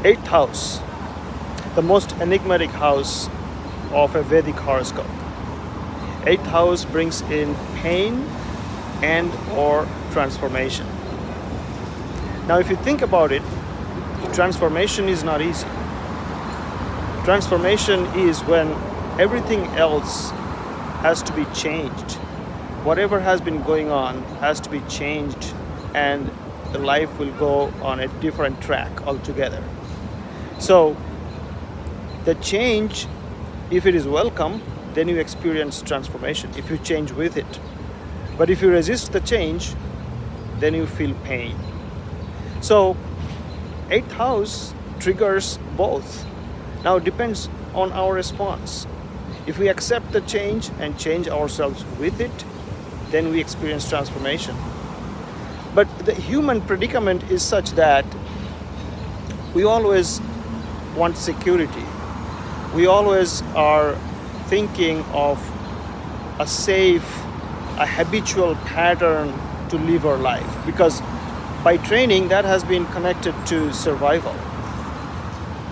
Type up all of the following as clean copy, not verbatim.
Eighth house, the most enigmatic house of a Vedic horoscope. Eighth house brings in pain and or transformation. Now, if you think about it, transformation is not easy. Transformation is when everything else has to be changed. Whatever has been going on has to be changed, and the life will go on a different track altogether. So the change, if it is welcome, then you experience transformation if you change with it. But if you resist the change, then you feel pain. So eighth house triggers both. Now it depends on our response. If we accept the change and change ourselves with it, then we experience transformation. But the human predicament is such that we always want security. We always are thinking of a safe, a habitual pattern to live our life, because by training that has been connected to survival.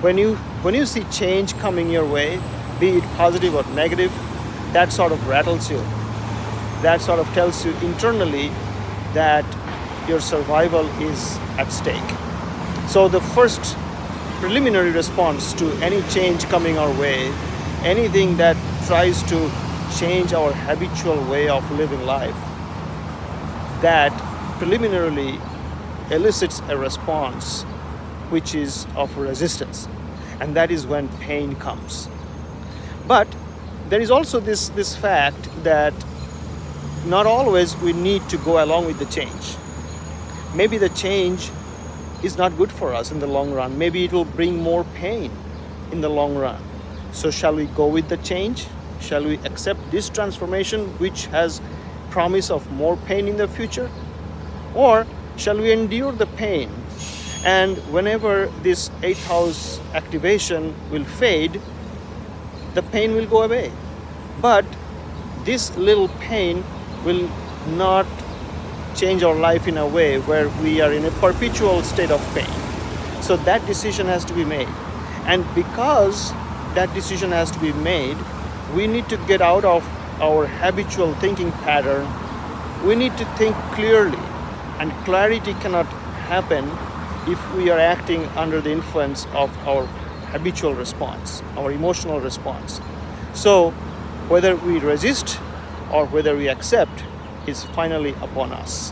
When you see change coming your way, be it positive or negative, that sort of rattles you. That sort of tells you internally that your survival is at stake. So the first preliminary response to any change coming our way, anything that tries to change our habitual way of living life, that preliminarily elicits a response which is of resistance, and that is when pain comes. But there is also this fact that not always we need to go along with the change. Maybe the change is not good for us in the long run. Maybe it will bring more pain in the long run. So shall we go with the change? Shall we accept this transformation which has promise of more pain in the future? Or shall we endure the pain? And whenever this eighth house activation will fade, the pain will go away. But this little pain will not change our life in a way where we are in a perpetual state of pain. So that decision has to be made. And because that decision has to be made, we need to get out of our habitual thinking pattern. We need to think clearly. And clarity cannot happen if we are acting under the influence of our habitual response, our emotional response. So whether we resist or whether we accept is finally upon us.